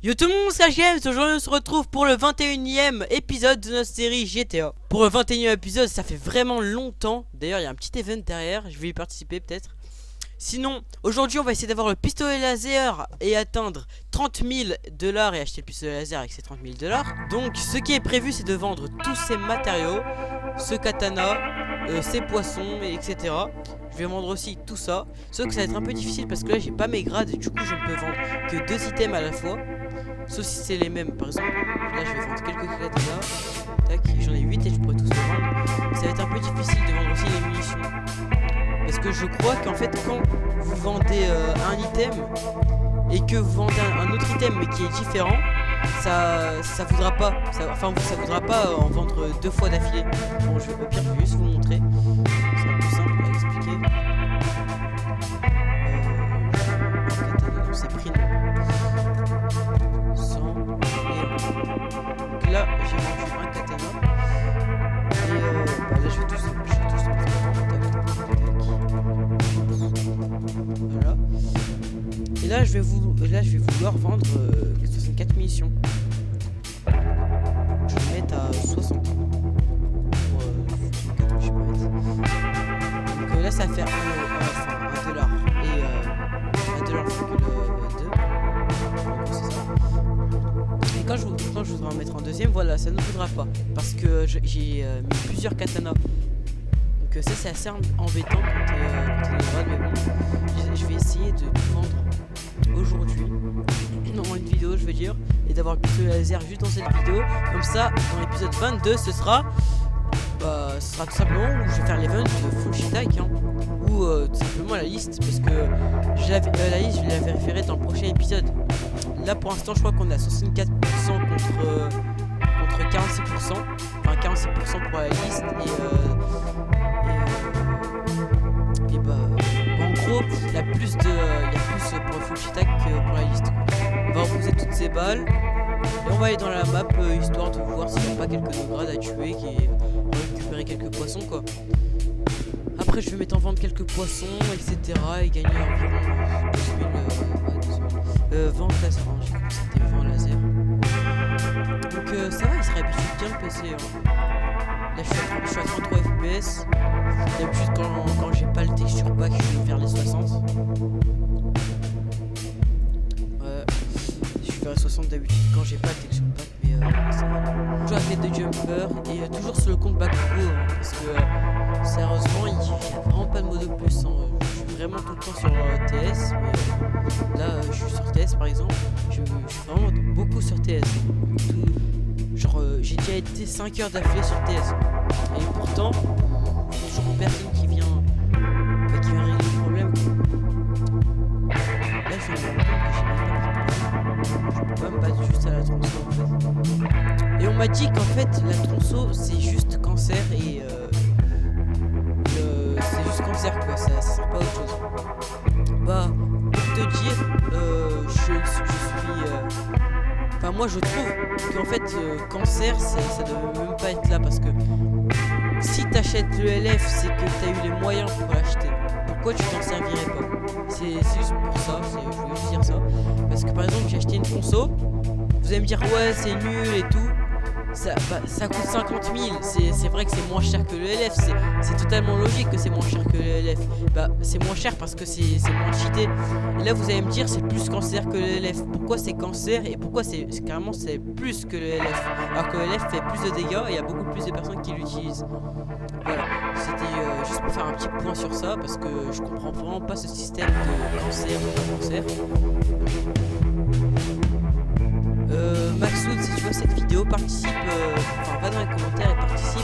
Yo tout le monde, c'est HGM. Aujourd'hui on se retrouve pour le 21e épisode de notre série GTA. Pour le 21e épisode, ça fait vraiment longtemps. D'ailleurs il y a un petit event derrière, je vais y participer peut-être. Sinon, aujourd'hui on va essayer d'avoir le pistolet laser et atteindre 30 000 $ et acheter le pistolet laser avec ces 30 000 $. Donc ce qui est prévu, c'est de vendre tous ces matériaux, ce katana, ces poissons, etc. Je vais vendre aussi tout ça. Sauf que ça va être un peu difficile parce que là j'ai pas mes grades et du coup je ne peux vendre que 2 items à la fois. Sauf si c'est les mêmes. Par exemple, là je vais vendre quelques katanas. Tac, j'en ai 8 et je pourrais tous les vendre. Ça va être un peu difficile de vendre aussi les munitions. Parce que je crois qu'en fait quand vous vendez un item et que vous vendez un autre item mais qui est différent, ça voudra pas, ça voudra pas en vendre deux fois d'affilée. Bon, je vais au pire, je vais juste vous montrer. C'est un peu simple à expliquer. Katana, non, c'est prix non. 100 et là j'ai vendu un katana. Et bah là je vais tous voilà. Et là je vais vouloir vendre 64 munitions. Je vais mettre à 60 pour je sais pas mettre. Donc là ça va faire 1 dollar et 1,2 $. C'est ça. Et quand je voudrais en mettre en deuxième, voilà, ça ne voudra pas parce que j'ai mis plusieurs katanas. Donc ça c'est assez embêtant quand t'es malade, mais bon, je vais essayer de tout vendre aujourd'hui dans une vidéo, je veux dire, et d'avoir le pistolet laser juste dans cette vidéo. Comme ça, dans l'épisode 22, ce sera tout simplement où je vais faire l'event full shitac, hein, ou tout simplement la liste, parce que la liste je vais la référer dans le prochain épisode. Là pour l'instant je crois qu'on a 64% contre 46%, enfin 46% pour la liste et bah en gros il y a plus pour le full shitac que pour la liste. On va reposer toutes ces balles et on va aller dans la map histoire de voir s'il n'y a pas quelques grades à tuer et récupérer quelques poissons quoi. Après je vais mettre en vente quelques poissons etc et gagner environ 12 000 ventes laser, hein. J'ai commencé des ventes laser. Donc ça va, il se réhabitue bien le PC, hein. Là je suis à 33 FPS. D'habitude quand j'ai pas le texture pack je vais vers les 60. Je vais vers les 60 d'habitude quand j'ai pas le texture pack, mais ça va. Toujours avec les 2 jumpers et toujours sur le compte Bakugo, hein, parce que sérieusement il n'y a vraiment pas de mode de plus, hein. Je suis vraiment tout le temps sur TS, mais là je suis sur TS par exemple, je suis vraiment beaucoup sur TS. J'ai déjà été 5 heures d'affilée sur TS. Et pourtant, il y a toujours personne qui vient régler le problème. Là je me rends compte que je peux pas me battre juste à la tronçon en fait. Et on m'a dit qu'en fait la tronçon c'est juste cancer et c'est juste cancer quoi, ça sert pas à autre chose. Bah pour te dire, je suis enfin moi je trouve qu'en fait cancer ça devait même pas être là parce que si t'achètes le LF c'est que t'as eu les moyens pour l'acheter. Pourquoi tu t'en servirais pas? C'est juste pour ça, je voulais juste dire ça. Parce que par exemple j'ai acheté une conso, vous allez me dire ouais c'est nul et tout. Ça coûte 50 000, c'est vrai que c'est moins cher que le LF, c'est totalement logique que c'est moins cher que le LF. Bah c'est moins cher parce que c'est moins cheaté. Et là vous allez me dire c'est plus cancer que le LF. Pourquoi c'est cancer et pourquoi c'est carrément c'est plus que le LF? Alors que le LF fait plus de dégâts et il y a beaucoup plus de personnes qui l'utilisent. Voilà, c'était juste pour faire un petit point sur ça parce que je comprends vraiment pas ce système de cancer ou pas cancer. Maxoud, si tu vois cette vidéo, participe, va dans les commentaires et participe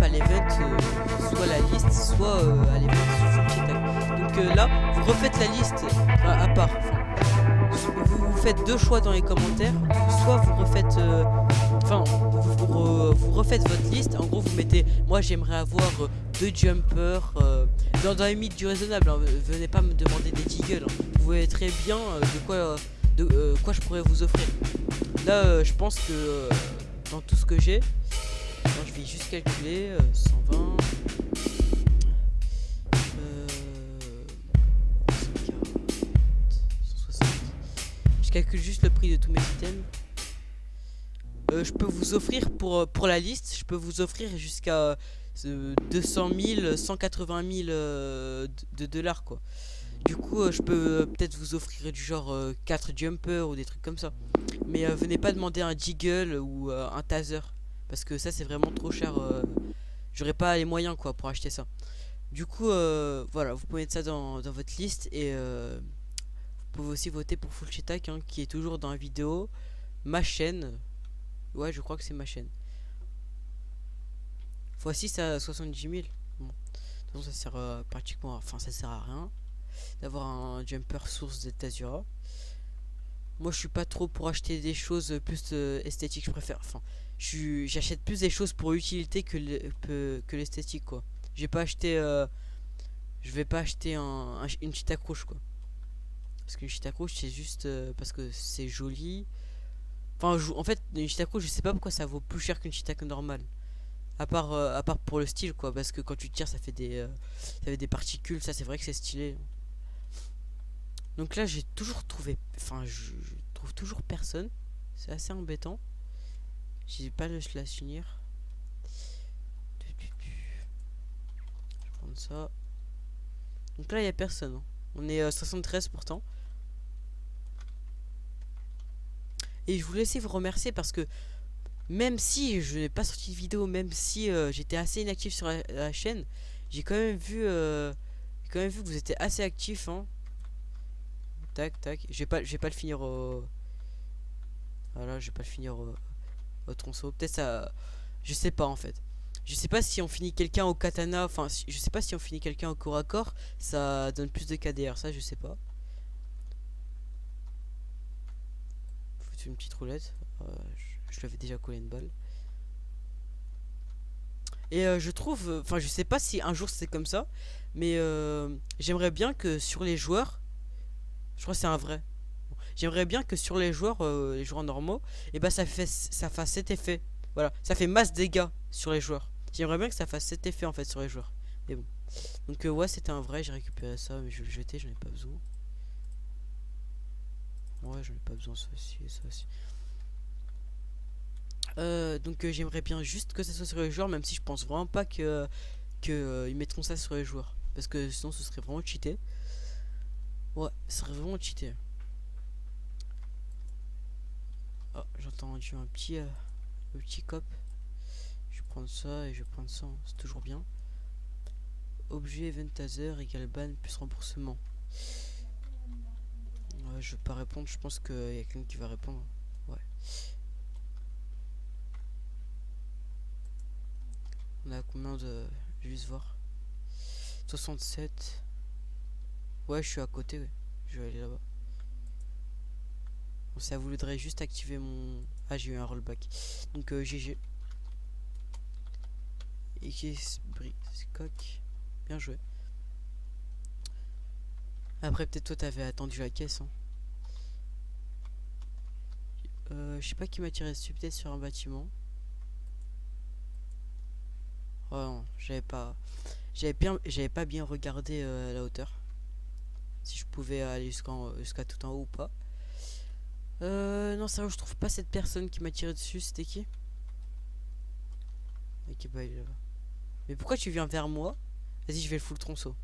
à l'event, soit à la liste, soit à l'event sur Full. Donc là, vous refaites la liste à part. Vous faites deux choix dans les commentaires, soit vous refaites, vous refaites votre liste. En gros, vous mettez, moi j'aimerais avoir 2 jumpers dans la limite du raisonnable. Hein. Venez pas me demander des deagles. Hein. Vous voyez très bien de quoi je pourrais vous offrir. Là je pense que dans tout ce que j'ai, je vais juste calculer 120 140 160 calcule juste le prix de tous mes items. Je peux vous offrir pour la liste, je peux vous offrir jusqu'à 200 000, 180 000 de dollars quoi. Du coup, je peux peut-être vous offrir du genre 4 jumpers ou des trucs comme ça. Mais venez pas demander un Deagle ou un Taser. Parce que ça, c'est vraiment trop cher. J'aurais pas les moyens quoi pour acheter ça. Du coup, voilà, vous pouvez mettre ça dans votre liste. Et vous pouvez aussi voter pour Full Chetak hein, qui est toujours dans la vidéo. Ma chaîne. Ouais, je crois que c'est ma chaîne. Voici ça 70 000. Bon. De toute façon, ça sert pratiquement. Enfin, ça sert à rien d'avoir un jumper source de Tazura. Moi je suis pas trop pour acheter des choses plus esthétiques, je préfère. Enfin, j'achète plus des choses pour utilité que l'esthétique quoi. J'ai pas acheté je vais pas acheter une petite accroche quoi. Parce qu'une petite accroche c'est juste parce que c'est joli. Enfin, en fait, une petite accroche, je sais pas pourquoi ça vaut plus cher qu'une petite accroche normale. À part pour le style quoi, parce que quand tu tires ça fait des particules, ça c'est vrai que c'est stylé. Donc là j'ai toujours trouvé, enfin je trouve toujours personne, c'est assez embêtant. J'ai pas le slash unir. Je vais prendre ça. Donc là il y a personne. Hein. On est 73 pourtant. Et je voulais aussi vous remercier parce que même si je n'ai pas sorti de vidéo, même si j'étais assez inactif sur la chaîne, j'ai quand même vu que vous étiez assez actif. Hein. Tac tac. Je vais pas le finir au. Voilà, je vais pas le finir au tronçon. Peut-être ça. Je sais pas en fait. Je sais pas si on finit quelqu'un au katana. Enfin, je sais pas si on finit quelqu'un au corps à corps. Ça donne plus de KDR. Ça, je sais pas. Foutu une petite roulette. Je lui avais déjà collé une balle. Et je trouve. Enfin, je sais pas si un jour c'est comme ça. Mais j'aimerais bien que sur les joueurs. Je crois que c'est un vrai. J'aimerais bien que sur les joueurs normaux, et bah ça fasse cet effet. Voilà, ça fait masse dégâts sur les joueurs. J'aimerais bien que ça fasse cet effet en fait sur les joueurs. Mais bon. Donc ouais, c'était un vrai, j'ai récupéré ça, mais je vais le jeter, j'en ai pas besoin. Ouais, j'en ai pas besoin, ça aussi et ça aussi. Donc j'aimerais bien juste que ça soit sur les joueurs, même si je pense vraiment pas que ils mettront ça sur les joueurs. Parce que sinon ce serait vraiment cheaté. Ouais, ce serait vraiment cheaté. Oh, j'ai entendu un petit cop. Je vais prendre ça et je vais prendre ça, hein. C'est toujours bien. Objet event taser égale ban plus remboursement. Ouais, je vais pas répondre, je pense qu'il y a quelqu'un qui va répondre. Ouais. On a combien de. Je vais juste voir. 67. Ouais, je suis à côté, ouais. Je vais aller là-bas. Bon, ça voudrait juste activer mon. Ah, j'ai eu un rollback. Donc GG. Et coq. Bien joué. Après, peut-être toi, t'avais attendu la caisse. Hein. Je sais pas qui m'a tiré dessus. Peut-être sur un bâtiment. Oh non, j'avais pas bien regardé la hauteur. Si je pouvais aller jusqu'à tout en haut ou pas. Non, ça je trouve pas cette personne qui m'a tiré dessus. C'était qui? Ok, bah il est là-bas. Mais pourquoi tu viens vers moi? Vas-y, je vais le full tronçon.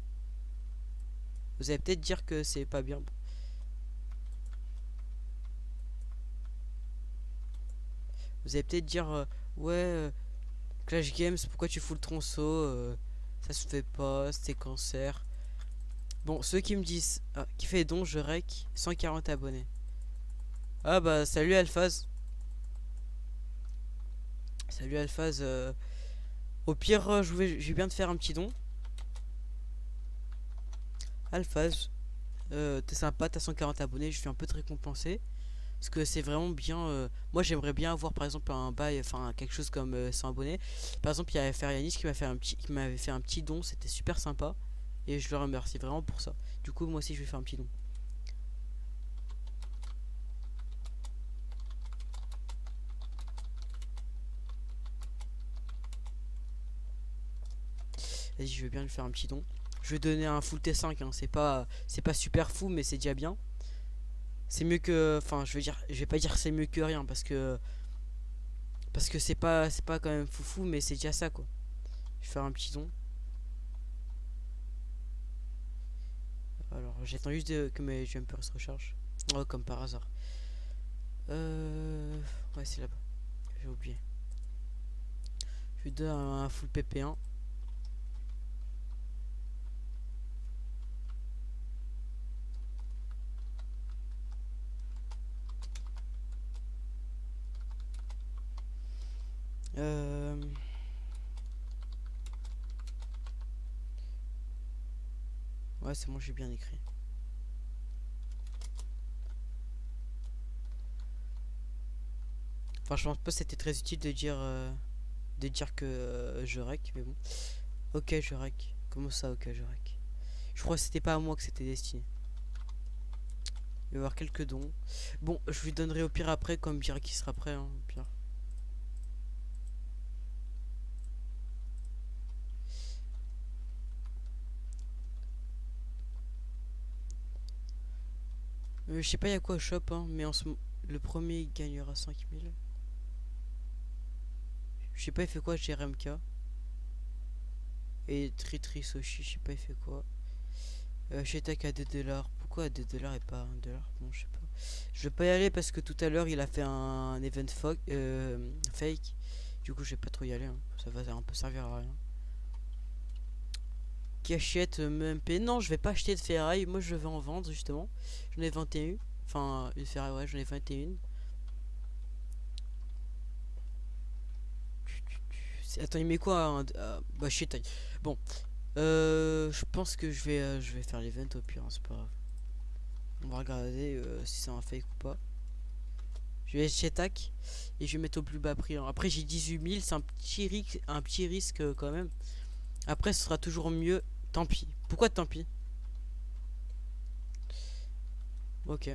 Vous allez peut-être dire que c'est pas bien. Vous allez peut-être dire ouais, Clash Games, pourquoi tu fous le tronçon? Ça se fait pas, c'était cancer. Bon, ceux qui me disent qui fait don, je rec 140 abonnés. Ah bah salut Alphaz. Salut Alphaz. Au pire, je vais bien te faire un petit don. Alphaz. T'es sympa, t'as 140 abonnés, je suis un peu te récompensé. Parce que c'est vraiment bien. Moi j'aimerais bien avoir par exemple un bail, enfin quelque chose comme 100 abonnés. Par exemple, il y avait Ferianis qui m'avait fait un petit don, c'était super sympa. Et je le remercie vraiment pour ça. Du coup, moi aussi je vais faire un petit don. Vas-y, je vais bien lui faire un petit don. Je vais donner un full T5, hein. C'est pas super fou, mais c'est déjà bien. C'est mieux que, enfin, je vais pas dire c'est mieux que rien parce que c'est pas quand même foufou, mais c'est déjà ça quoi. Je vais faire un petit don. Alors, j'attends juste que mes jumpers se rechargent. Oh, comme par hasard. Ouais, c'est là-bas. J'ai oublié. Je lui donne un full PP1. Euh... Ouais, c'est bon, j'ai bien écrit. Enfin, je pense pas que c'était très utile de dire que je rec, mais bon. Ok, je rec. Comment ça, ok, je rec? Je crois que c'était pas à moi que c'était destiné. Il va y avoir quelques dons. Bon, je lui donnerai au pire après, comme il dira qu'il sera prêt, hein, au pire. Je sais pas il y a quoi au shop, hein, mais le premier il gagnera 5000. Je sais pas il fait quoi chez RMK. Et Tritri Soshi, je sais pas il fait quoi. Chez Tech à 2$. Pourquoi à 2$ et pas à 1$? Bon, je sais pas. Je vais pas y aller parce que tout à l'heure il a fait un event fake. Du coup, je vais pas trop y aller, hein. Ça va un peu servir à rien. Qui achète MP? Non, je vais pas acheter de ferraille. Moi, je vais en vendre justement. J'en ai 21. Enfin, une ferraille, ouais, j'en ai 21. Attends, il met quoi bah, shit. Bon, je pense que je vais faire l'event au pire, hein, c'est pas grave. On va regarder si c'est un fake ou pas. Je vais chez TAC et je vais mettre au plus bas prix, hein. Après, j'ai 18 000, c'est un petit risque quand même. Après, ce sera toujours mieux. Tant pis. Pourquoi tant pis? Ok,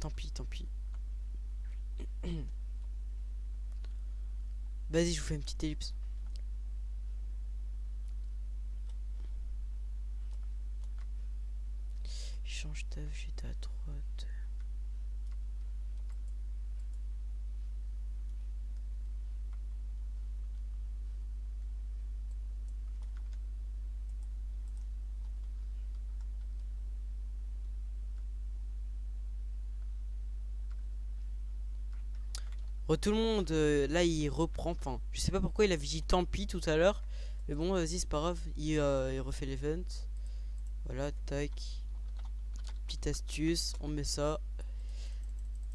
tant pis, tant pis. Vas-y, je vous fais une petite ellipse. Change d'œuvre, j'étais à droite. Oh, tout le monde, là, il reprend. Enfin, je sais pas pourquoi il avait dit tant pis tout à l'heure. Mais bon, vas-y, c'est pas grave. Il refait l'event. Voilà, tac. Petite astuce, on met ça.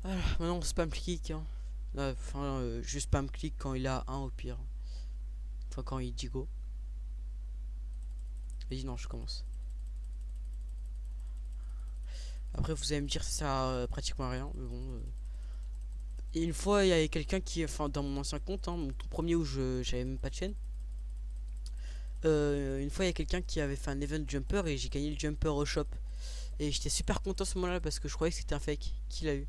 Voilà, maintenant on spam click, hein. Enfin, je spam click quand il a un au pire. Enfin, quand il dit go. Vas-y, non, je commence. Après, vous allez me dire, ça sert à pratiquement à rien. Mais bon. Et une fois, il y avait quelqu'un qui, enfin, dans mon ancien compte, hein, mon tout premier où j'avais même pas de chaîne. Une fois, il y a quelqu'un qui avait fait un event jumper et j'ai gagné le jumper au shop. Et j'étais super content ce moment-là parce que je croyais que c'était un fake. Qui l'a eu?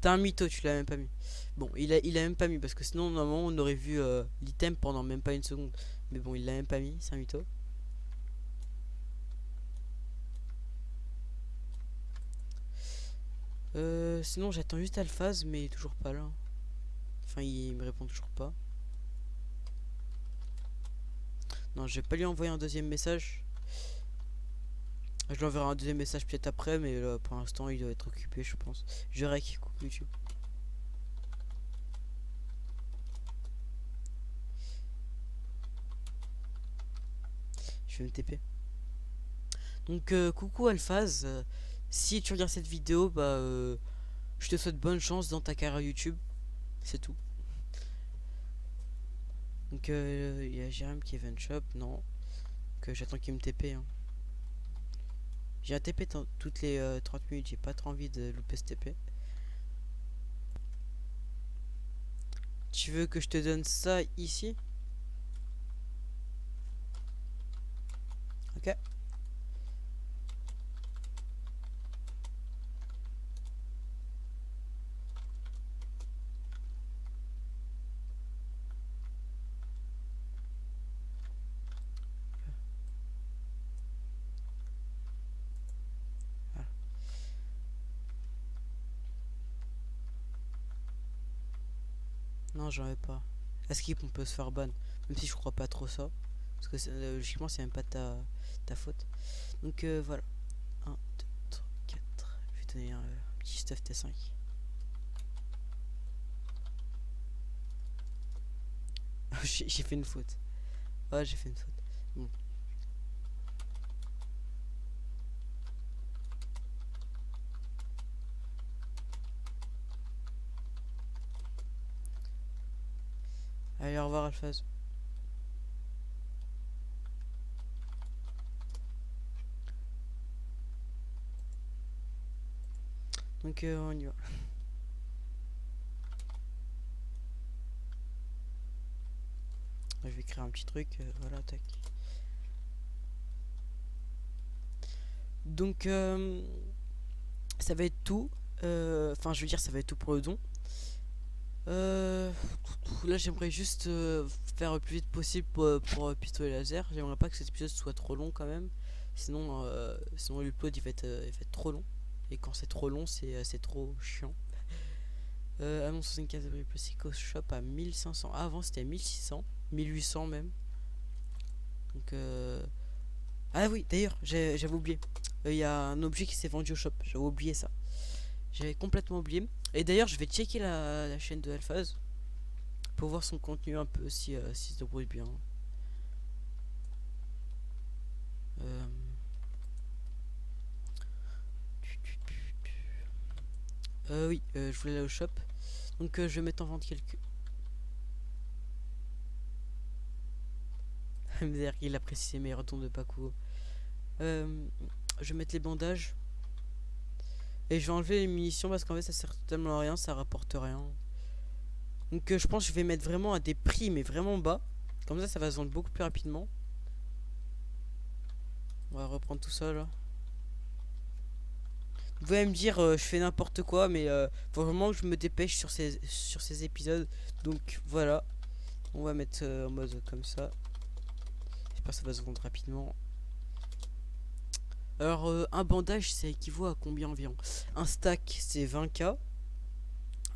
T'as un mytho, tu l'as même pas mis. Bon, il a même pas mis parce que sinon, normalement, on aurait vu l'item pendant même pas une seconde. Mais bon, il l'a même pas mis, c'est un mytho. Sinon, j'attends juste Alphaz, mais toujours pas là. Enfin, il me répond toujours pas. Non, je vais pas lui envoyer un deuxième message. Je lui enverrai un deuxième message peut-être après, mais là, pour l'instant, il doit être occupé, je pense. Je rec, coucou YouTube. Je vais me TP. Donc, coucou Alphaz. Si tu regardes cette vidéo, bah, je te souhaite bonne chance dans ta carrière YouTube. C'est tout. Donc, il y a Jérém qui est event shop, non. Que j'attends qu'il me TP, hein. J'ai un TP toutes les 30 minutes, j'ai pas trop envie de louper ce TP. Tu veux que je te donne ça ici? Ok. Voilà. Non, j'en ai pas. À skip, on peut se faire ban. Même si je crois pas trop ça. Parce que logiquement, c'est même pas ta faute. Donc voilà. 1, 2, 3, 4. Je vais donner un petit stuff T5. J'ai fait une faute. Ouais, j'ai fait une faute. Bon. Allez, au revoir, Alphaz. Donc on y va. Je vais créer un petit truc. Voilà, tac. Donc ça va être tout. Enfin, je veux dire, ça va être tout pour le don. Là, j'aimerais juste faire le plus vite possible pour pistolet laser. J'aimerais pas que cet épisode soit trop long quand même. Sinon l'upload il va être trop long. Et quand c'est trop long, c'est trop chiant. Annonce 75 avril plus Psycho Shop à 1500. Ah, avant c'était 1600, 1800 même. Donc ah oui, d'ailleurs, j'avais oublié. Il y a un objet qui s'est vendu au shop. J'avais oublié ça. J'avais complètement oublié. Et d'ailleurs, je vais checker la chaîne de Alphaz pour voir son contenu un peu si se débrouille bien. Euh... oui, je voulais aller au shop. Donc je vais mettre en vente quelques. Il a précisé mes retours de Paco. Je vais mettre les bandages. Et je vais enlever les munitions parce qu'en fait ça sert totalement à rien, ça rapporte rien. Donc je pense que je vais mettre vraiment à des prix mais vraiment bas. Comme ça va se vendre beaucoup plus rapidement. On va reprendre tout ça là. Vous pouvez me dire je fais n'importe quoi mais faut vraiment que je me dépêche sur ces épisodes. Donc voilà. On va mettre en mode comme ça. J'espère que ça va se vendre rapidement. Alors un bandage ça équivaut à combien environ? Un stack c'est 20k.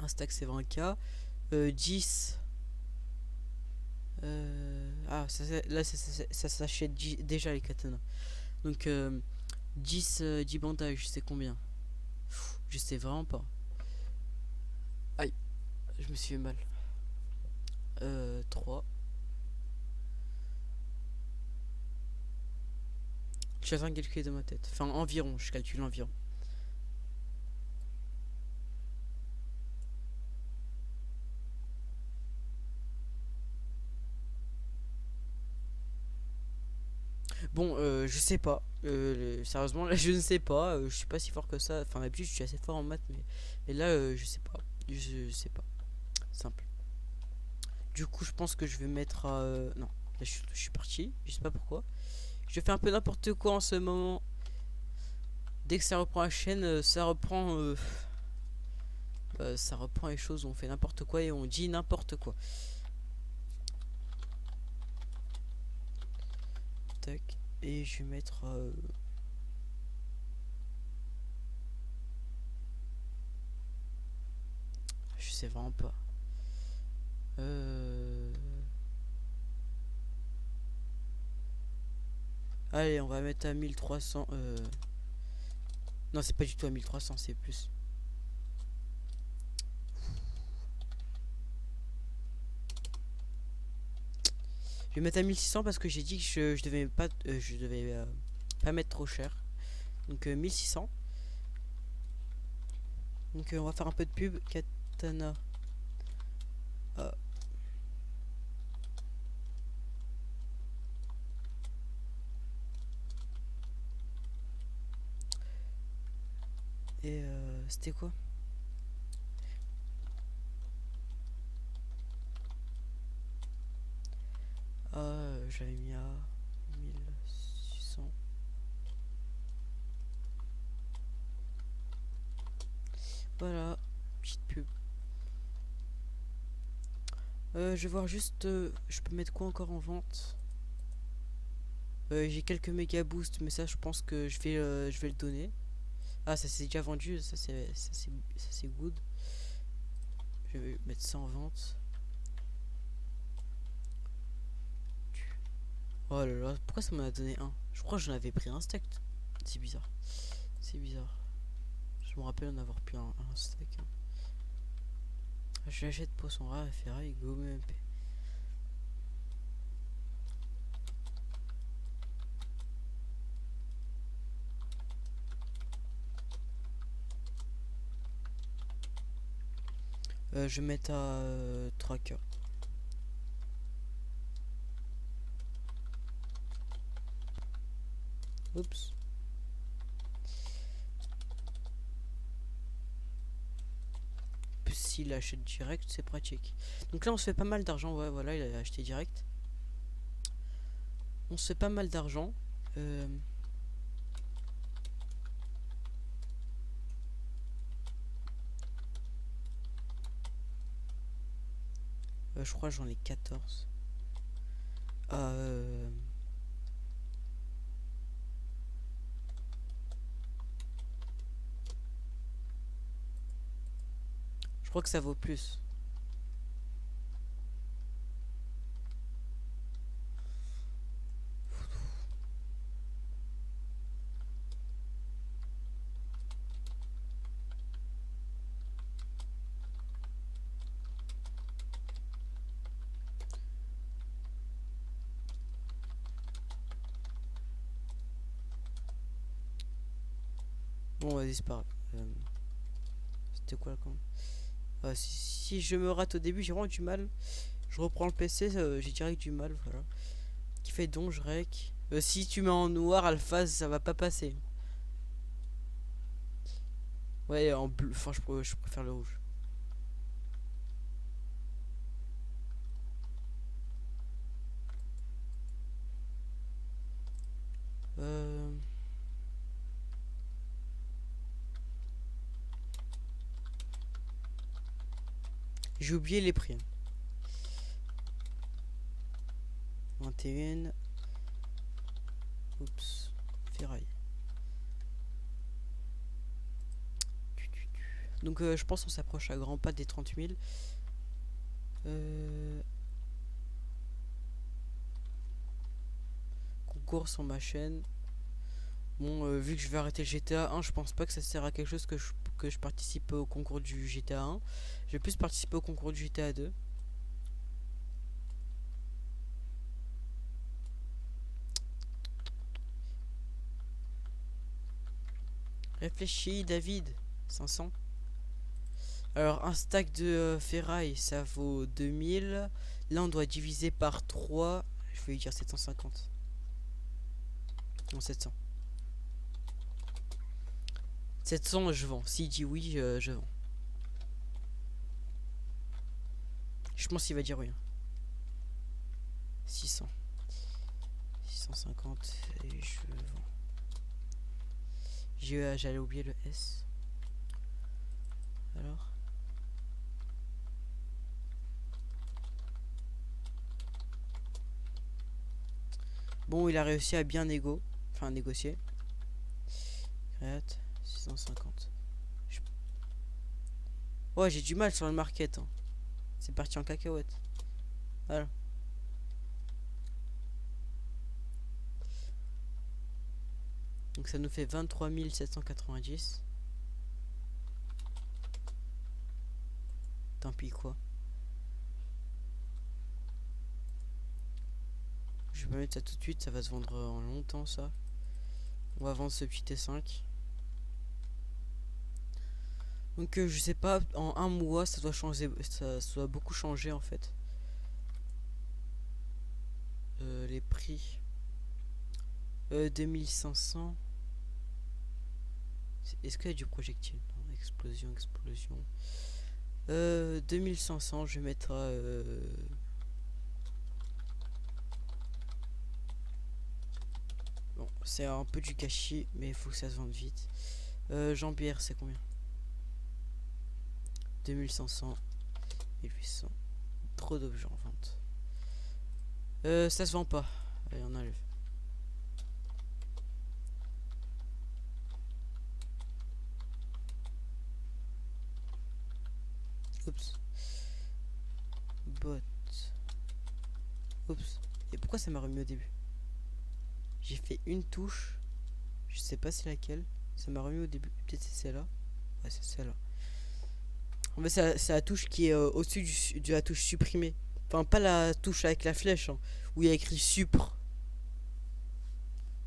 Un stack c'est 20k. 10. Ah là ça s'achète déjà les katanas. Donc 10 bandages c'est combien? Je sais vraiment pas. Aïe, je me suis fait mal. 3. Je suis en train de calculer dans ma tête. Enfin environ, je calcule environ. Bon, je sais pas. Sérieusement, là, je ne sais pas. Je suis pas si fort que ça. Enfin, d'habitude, je suis assez fort en maths, mais là, je sais pas. Je sais pas. Simple. Du coup, je pense que je vais mettre à. Non, là, je suis parti. Je sais pas pourquoi. Je fais un peu n'importe quoi en ce moment. Dès que ça reprend la chaîne, ça reprend. Ça reprend les choses. On fait n'importe quoi et on dit n'importe quoi. Tac. Et je vais mettre. Je sais vraiment pas. Allez, on va mettre à 1300. Non, c'est pas du tout à 1300, c'est plus. Je vais mettre à 1600 parce que j'ai dit que je devais pas mettre trop cher. Donc 1600. Donc on va faire un peu de pub. Katana. Ah. Et c'était quoi? J'avais mis à 1600. Voilà, petite pub. Je vais voir juste, je peux mettre quoi encore en vente? J'ai quelques méga boosts, mais ça je pense que je vais le donner. Ah, ça c'est déjà vendu, ça c'est good. Je vais mettre ça en vente. Oh là là, pourquoi ça m'en a donné un? Je crois que j'en avais pris un stack. C'est bizarre. C'est bizarre. Je me rappelle en avoir pris un stack. Hein. Je l'achète poisson rare et ferraille, go MP. Je vais mettre à 3K. Oups. S'il achète direct, c'est pratique. Donc là, on se fait pas mal d'argent. Ouais, voilà, il a acheté direct. On se fait pas mal d'argent. Je crois que j'en ai 14. Je crois que ça vaut plus. Bon, vas-y, c'est pas grave. C'était quoi là quand même si je me rate au début, j'ai vraiment du mal. Je reprends le PC, j'ai direct du mal. Voilà. Qui fait donge rec. Si tu mets en noir à phase, ça va pas passer. Ouais, en bleu. Enfin, je préfère le rouge. J'ai oublié les prix. 21. Oups. Ferraille. Donc je pense qu'on s'approche à grands pas des 30 000. Concours sur ma chaîne. Bon, vu que je vais arrêter le GTA 1, je pense pas que ça sert à quelque chose que je participe au concours du GTA 1. Je vais plus participer au concours du GTA 2. Réfléchis, David. 500. Alors, un stack de ferraille, ça vaut 2000. Là, on doit diviser par 3. Je vais lui dire 750. Non, 700. 700, je vends. S'il dit oui, je vends. Je pense qu'il va dire oui. 600. 650 et je vends. J'allais oublier le S. Alors. Bon, il a réussi à bien négocier. Créate 650. Ouais, j'ai du mal sur le market. Hein. C'est parti en cacahuète. Voilà. Donc ça nous fait 23 790. Tant pis quoi. Je vais pas mettre ça tout de suite, ça va se vendre en longtemps ça. On va vendre ce petit T5. Donc je sais pas, en un mois ça doit changer, ça doit beaucoup changer en fait. Les prix. 2500. Est-ce qu'il y a du projectile? Non, explosion. 2500, je vais mettre bon, c'est un peu du gâchis, mais il faut que ça se vende vite. Jambière, c'est combien? 2500, 1800. Trop d'objets en vente. Ça se vend pas. Allez, on enlève. Oups. Bot. Oups. Et pourquoi ça m'a remis au début? j'ai fait une touche. Je sais pas c'est laquelle. Ça m'a remis au début. Peut-être c'est celle-là. Ouais, c'est celle-là. En fait, c'est la touche qui est au-dessus de la touche supprimée. Enfin, pas la touche avec la flèche, hein, où il y a écrit Supr.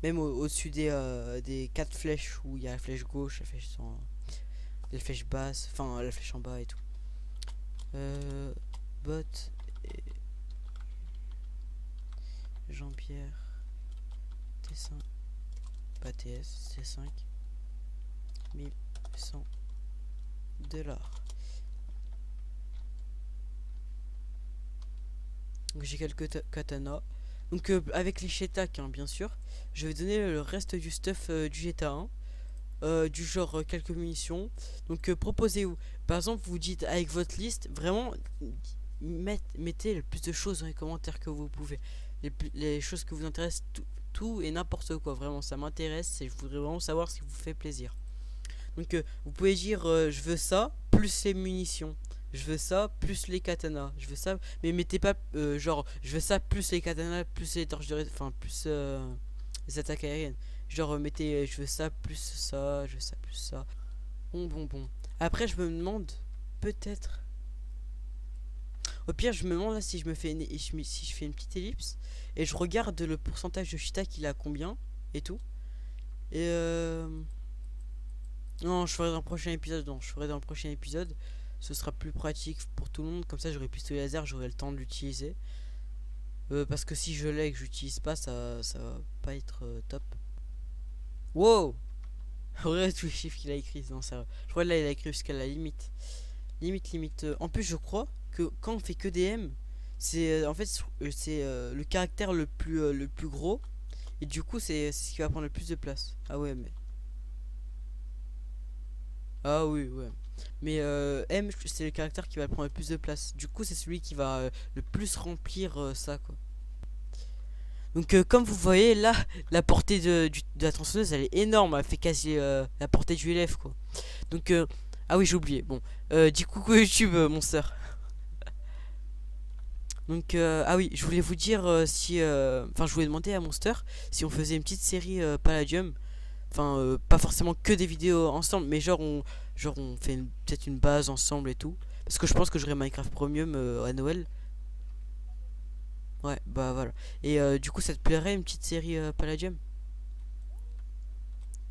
Même au-dessus des 4 flèches, où il y a la flèche gauche, la flèche basse, enfin la flèche en bas et tout. Bot et Jean-Pierre T5, pas TS, C5, 1100 $. Donc j'ai quelques katanas. Donc avec les Shetak, hein, bien sûr. Je vais donner le reste du stuff du GTA 1. Du genre quelques munitions. Donc proposez-vous. Par exemple, vous dites avec votre liste, vraiment mettez le plus de choses dans les commentaires que vous pouvez. Les choses que vous intéressent, tout et n'importe quoi. Vraiment, ça m'intéresse et je voudrais vraiment savoir si vous fait plaisir. Donc vous pouvez dire je veux ça plus les munitions. Je veux ça plus les katanas. Je veux ça. Mais mettez pas genre je veux ça plus les katanas plus les torches de enfin plus les attaques aériennes. Genre mettez je veux ça plus ça. Je veux ça plus ça. Bon. Après je me demande peut-être. Au pire je me demande là si je me fais si je fais une petite ellipse et je regarde le pourcentage de Cheetah qu'il a combien et tout. Et non, je ferai dans le prochain épisode. Non, je ferai dans le prochain épisode. Ce sera plus pratique pour tout le monde. Comme ça, j'aurai pistolet laser, j'aurai le temps de l'utiliser. Parce que si je l'ai et que j'utilise pas, ça va pas être top. Wow! Regarde tous les chiffres qu'il a écrit. Non, ça. Je crois que là, il a écrit jusqu'à la limite. Limite. En plus, je crois que quand on fait que des M, c'est en fait c'est le caractère le plus gros. Et du coup, c'est ce qui va prendre le plus de place. Ah ouais, mais. Ah oui, ouais. Mais M, c'est le caractère qui va prendre le plus de place. Du coup, c'est celui qui va le plus remplir ça, quoi. Donc, comme vous voyez, là, la portée de la tronçonneuse, elle est énorme. Elle fait quasi la portée du élève, quoi. Donc, ah oui, j'ai oublié. Bon, dis coucou YouTube, mon sœur. Donc, ah oui, je voulais vous dire si. Enfin, je voulais demander à Monster si on faisait une petite série Palladium. Enfin, pas forcément que des vidéos ensemble, mais genre on fait peut-être une base ensemble et tout. Parce que je pense que j'aurai Minecraft Premium à Noël. Ouais, bah voilà. Et du coup, ça te plairait une petite série Palladium?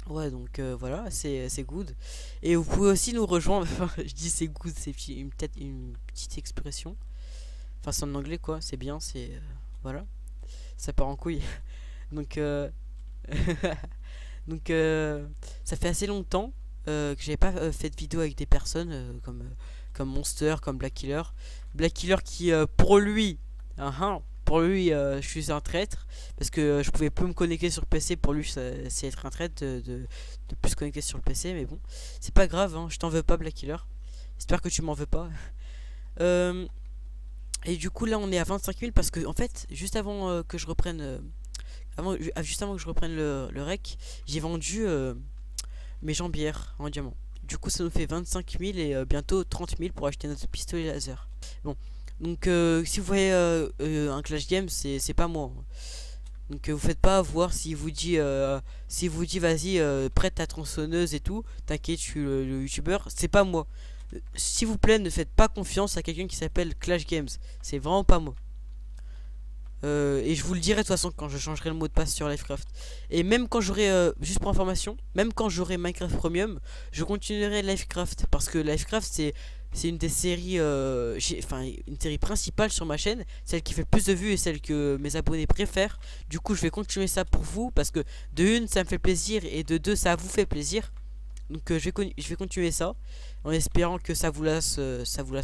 Ouais, donc voilà, c'est good. Et vous pouvez aussi nous rejoindre. Enfin, je dis c'est good, c'est peut-être une petite expression. Enfin, c'est en anglais quoi, c'est bien, c'est. Voilà, ça part en couille. Donc, Donc ça fait assez longtemps que j'avais pas fait de vidéo avec des personnes comme Monster, comme Black Killer. Black Killer qui pour lui je suis un traître parce que je pouvais plus me connecter sur PC. Pour lui c'est être un traître de plus se connecter sur le PC. Mais bon, c'est pas grave, hein, je t'en veux pas Black Killer. J'espère que tu m'en veux pas. Euh, et du coup là on est à 25 000 parce que en fait juste avant que je reprenne juste avant que je reprenne le rec, j'ai vendu mes jambières en diamant. Du coup, ça nous fait 25 000 et bientôt 30 000 pour acheter notre pistolet laser. Bon, donc si vous voyez un Clash Game, c'est pas moi. Donc vous faites pas avoir si vous dit vas-y prête ta tronçonneuse et tout, t'inquiète, je suis le youtubeur, c'est pas moi. S'il vous plaît, ne faites pas confiance à quelqu'un qui s'appelle Clash Games, c'est vraiment pas moi. Et je vous le dirai de toute façon quand je changerai le mot de passe sur Livecraft. Et même quand j'aurai, juste pour information, même quand j'aurai Minecraft Premium, je continuerai Livecraft. Parce que Livecraft c'est une des séries, enfin une série principale sur ma chaîne. Celle qui fait le plus de vues et celle que mes abonnés préfèrent. Du coup je vais continuer ça pour vous. Parce que de une ça me fait plaisir et de deux ça vous fait plaisir. Donc je vais continuer ça. En espérant que ça vous lasse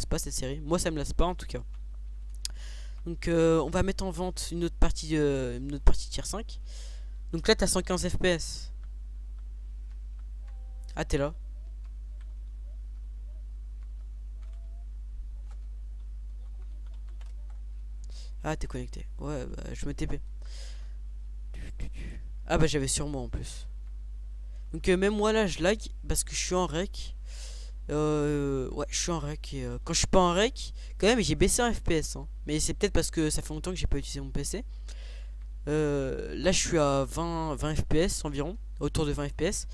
pas cette série. Moi ça me lasse pas en tout cas. Donc on va mettre en vente une autre partie tier 5. Donc là t'as 115 FPS. Ah t'es là. Ah t'es connecté. Ouais bah je me TP. Ah bah j'avais sur moi en plus. Donc même moi là je lag parce que je suis en rec. Ouais je suis en rec et quand je suis pas en rec quand même j'ai baissé un FPS hein. Mais c'est peut-être parce que ça fait longtemps que j'ai pas utilisé mon PC. Là je suis à 20 FPS environ, autour de 20 FPS.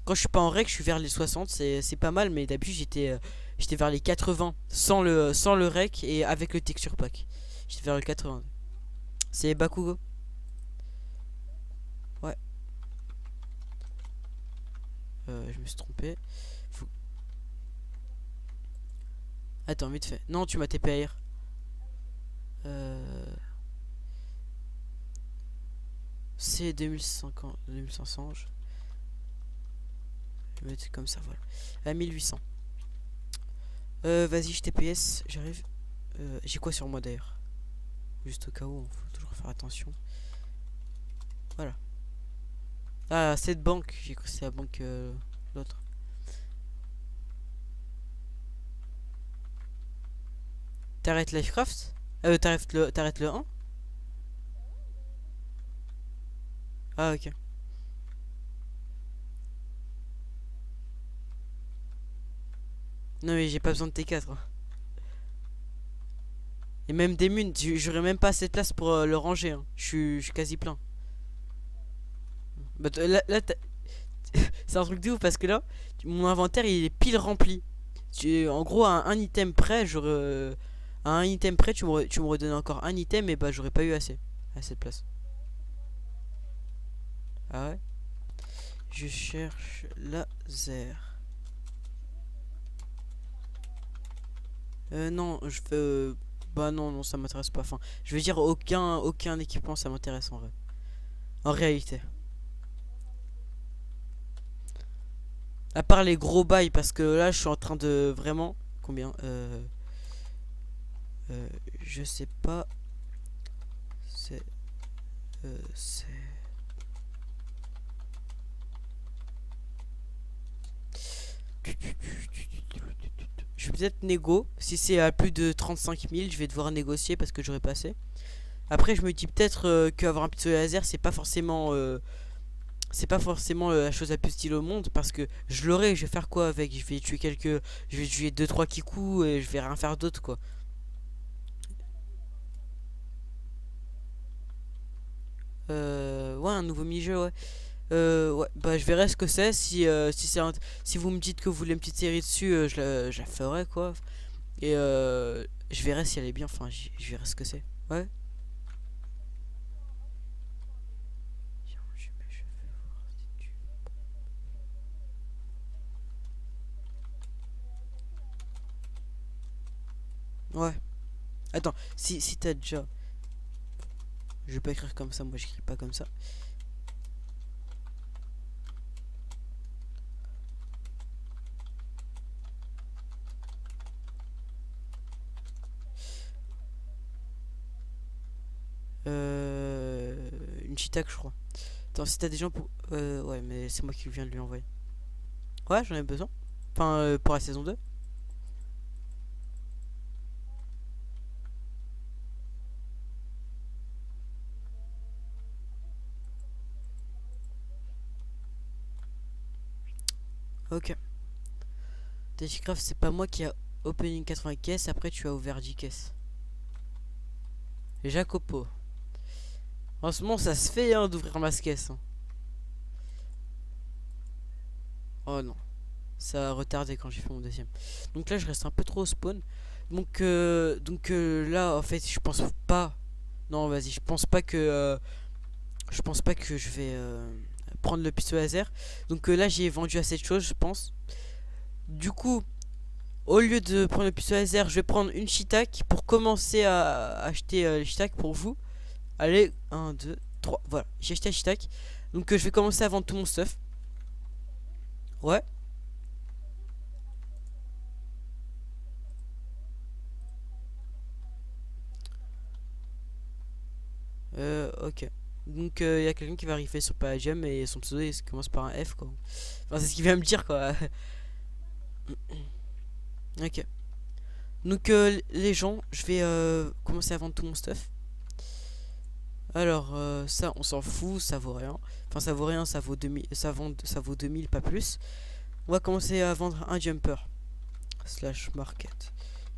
Quand je suis pas en règle, je suis vers les 60, c'est pas mal, mais d'habitude j'étais vers les 80 sans le rec et avec le texture pack. J'étais vers le 80. C'est Bakugo. Ouais. Je me suis trompé. Faut- Attends, vite fait. Non, tu m'as TP ailleurs. C'est 2500, 2500. Je vais mettre comme ça, voilà. À 1800. Vas-y, je TPS, j'arrive. J'ai quoi sur moi d'ailleurs? Juste au cas où, faut toujours faire attention. Voilà. Ah, cette banque, j'ai cru que c'était la banque l'autre. T'arrêtes Livecraft? T'arrêtes le 1? Ah, ok. Non, mais j'ai pas besoin de T4, hein. Et même des munes, j'aurais même pas assez de place pour le ranger, hein. Je suis quasi plein. Bah, là, c'est un truc de ouf parce que là, mon inventaire il est pile rempli. En gros, à un item près, à un item près, tu me redonnais encore un item et bah j'aurais pas eu à cette place. Ah ouais? Je cherche laser. Non, je veux. Bah non, non, ça m'intéresse pas. Enfin, je veux dire, aucun équipement ça m'intéresse en vrai. En réalité. À part les gros bails, parce que là, je suis en train de vraiment. Combien euh, Je sais pas. C'est. C'est. Je vais peut-être négo. Si c'est à plus de 35 000, je vais devoir négocier parce que j'aurais passé. Après, je me dis peut-être qu'avoir un pistolet laser, c'est pas forcément la chose la plus stylée au monde parce que je l'aurai, je vais faire quoi avec? Je vais tuer deux trois kikus et je vais rien faire d'autre quoi. Ouais, un nouveau mini-jeu, ouais. Ouais, bah je verrai ce que c'est. Si vous me dites que vous voulez une petite série dessus, je la ferai quoi. Et je verrai si elle est bien. Enfin, je verrai ce que c'est. Ouais. Ouais. Attends, si t'as déjà. Je vais pas écrire comme ça, moi j'écris pas comme ça. Une cheetah, je crois. Attends, si t'as des gens pour. Ouais, mais c'est moi qui viens de lui envoyer. Ouais, j'en ai besoin. Enfin, pour la saison 2. Ok. Digicraft, c'est pas moi qui a opening 80 caisses. Après, tu as ouvert 10 caisses. Jacopo. En ce moment, ça se fait hein, d'ouvrir ma caisse. Hein. Oh non. Ça a retardé quand j'ai fait mon deuxième. Donc là, je reste un peu trop au spawn. Là, en fait, je pense pas. Non, vas-y, je pense pas que je vais prendre le pistolet laser. Donc là, j'ai vendu assez de choses, je pense. Du coup, au lieu de prendre le pistolet laser, je vais prendre une shiitake pour commencer à acheter les shiitake pour vous. Allez, un 2 3 voilà, j'ai acheté la shiitake. Donc je vais commencer à vendre tout mon stuff. Ouais, ok. Donc il y a quelqu'un qui va arriver sur Palladium et son pseudo il commence par un F quoi. Enfin, c'est ce qu'il vient me dire quoi. Ok. Donc les gens, je vais commencer à vendre tout mon stuff. Alors ça on s'en fout, ça vaut rien. Enfin ça vaut rien, ça vaut 2000, ça vaut 2000 pas plus. On va commencer à vendre un jumper. Slash market.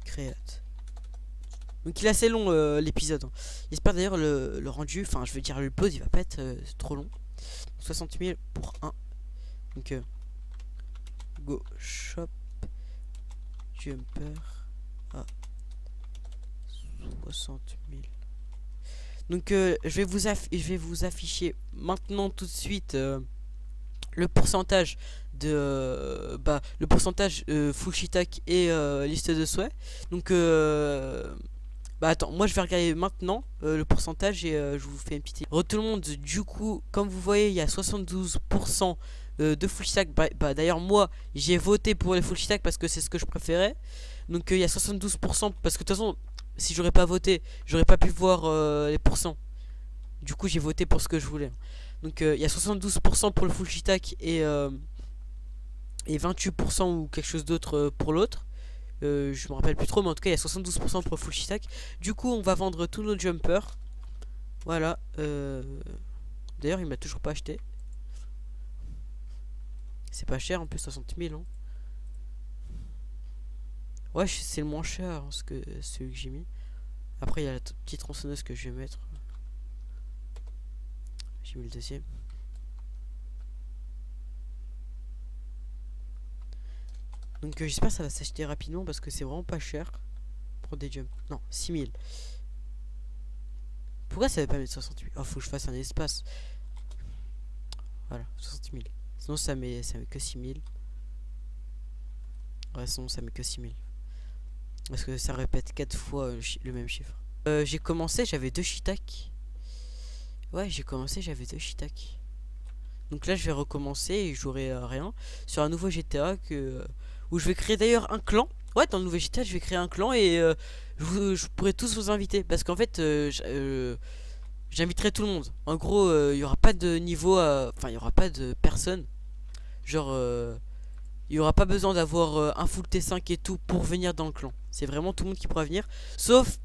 Create. Donc il est assez long l'épisode, hein. J'espère d'ailleurs le rendu, enfin je veux dire le upload il va pas être trop long. 60 000 pour un. Donc go shop jumper à 60 000. Donc je vais vous afficher maintenant tout de suite le pourcentage de le pourcentage full shiitake et liste de souhaits. Donc attends, moi je vais regarder maintenant le pourcentage et je vous fais une petite. Tout le monde, du coup, comme vous voyez, il y a 72% de full shiitake. D'ailleurs, moi j'ai voté pour les full shiitake parce que c'est ce que je préférais. Donc il y a 72% parce que de toute façon, si j'aurais pas voté, j'aurais pas pu voir les pourcents. Du coup, j'ai voté pour ce que je voulais. Donc il y a 72% pour le full shiitake et 28% ou quelque chose d'autre pour l'autre. Je me rappelle plus trop, mais en tout cas il y a 72% pour le full shiitake. Du coup on va vendre tous nos jumpers. Voilà. D'ailleurs il m'a toujours pas acheté. C'est pas cher en plus, 60 000 hein. Ouais, c'est le moins cher hein, celui que j'ai mis. Après il y a la petite tronçonneuse que je vais mettre. J'ai mis le deuxième. Donc j'espère que ça va s'acheter rapidement parce que c'est vraiment pas cher pour des jumps. Non, 6 000. Pourquoi ça va pas mettre 60 000? Oh, faut que je fasse un espace. Voilà, 60 000. Sinon ça met que 6 000. Ouais, sinon ça met que 6 000. Parce que ça répète 4 fois le même chiffre. J'ai commencé, j'avais 2 shiitake. Ouais, j'ai commencé, j'avais 2 shiitake. Donc là je vais recommencer et j'aurai rien. Sur un nouveau GTA où je vais créer d'ailleurs un clan. Ouais, dans le nouveau GTA je vais créer un clan et je pourrai tous vous inviter. Parce qu'en fait j'inviterai tout le monde. En gros il y aura pas de niveau, enfin il y aura pas de personne. Genre il y aura pas besoin d'avoir un full T5 et tout pour venir dans le clan. C'est vraiment tout le monde qui pourra venir. Sauf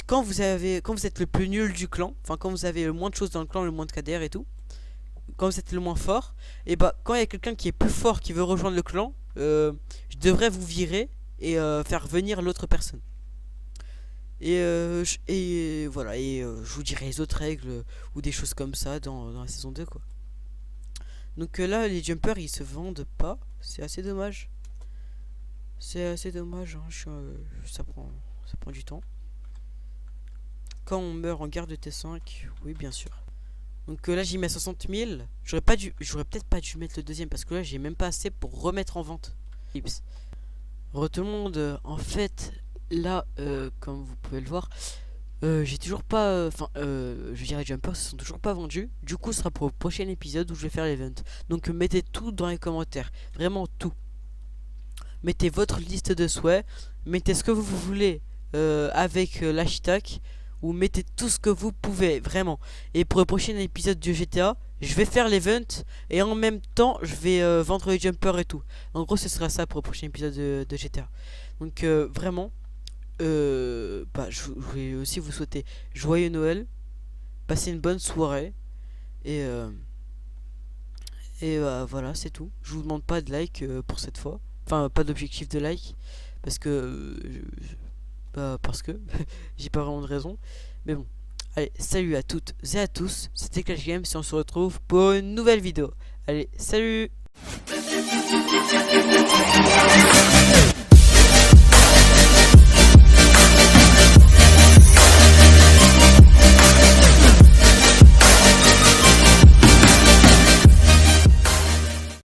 quand vous êtes le plus nul du clan. Enfin quand vous avez le moins de choses dans le clan, le moins de KDR et tout. Quand vous êtes le moins fort, et quand il y a quelqu'un qui est plus fort qui veut rejoindre le clan, je devrais vous virer et faire venir l'autre personne. Et voilà, et je vous dirai les autres règles ou des choses comme ça dans la saison 2 quoi. Donc là les jumpers ils se vendent pas, c'est assez dommage. C'est assez dommage hein. Ça prend du temps. Quand on meurt en guerre de T5, oui bien sûr. Donc là j'y mets 60 000. J'aurais peut-être pas dû mettre le deuxième parce que là j'ai même pas assez pour remettre en vente. Tout le monde, en fait là comme vous pouvez le voir, j'ai toujours pas, je dirais jumpers se sont toujours pas vendus. Du coup ce sera pour le prochain épisode où je vais faire l'event. Donc mettez tout dans les commentaires, vraiment tout. Mettez votre liste de souhaits, mettez ce que vous voulez avec la shiitake. Ou mettez tout ce que vous pouvez, vraiment. Et pour le prochain épisode du GTA, je vais faire l'event. Et en même temps, je vais vendre les jumpers et tout. En gros, ce sera ça pour le prochain épisode de GTA. Donc vraiment, je vais aussi vous souhaiter joyeux Noël. Passez une bonne soirée. Et voilà, c'est tout. Je vous demande pas de like pour cette fois. Enfin, pas d'objectif de like. Parce que... parce que j'ai pas vraiment de raison. Mais bon, allez, salut à toutes et à tous. C'était Clash Games et on se retrouve pour une nouvelle vidéo. Allez, salut!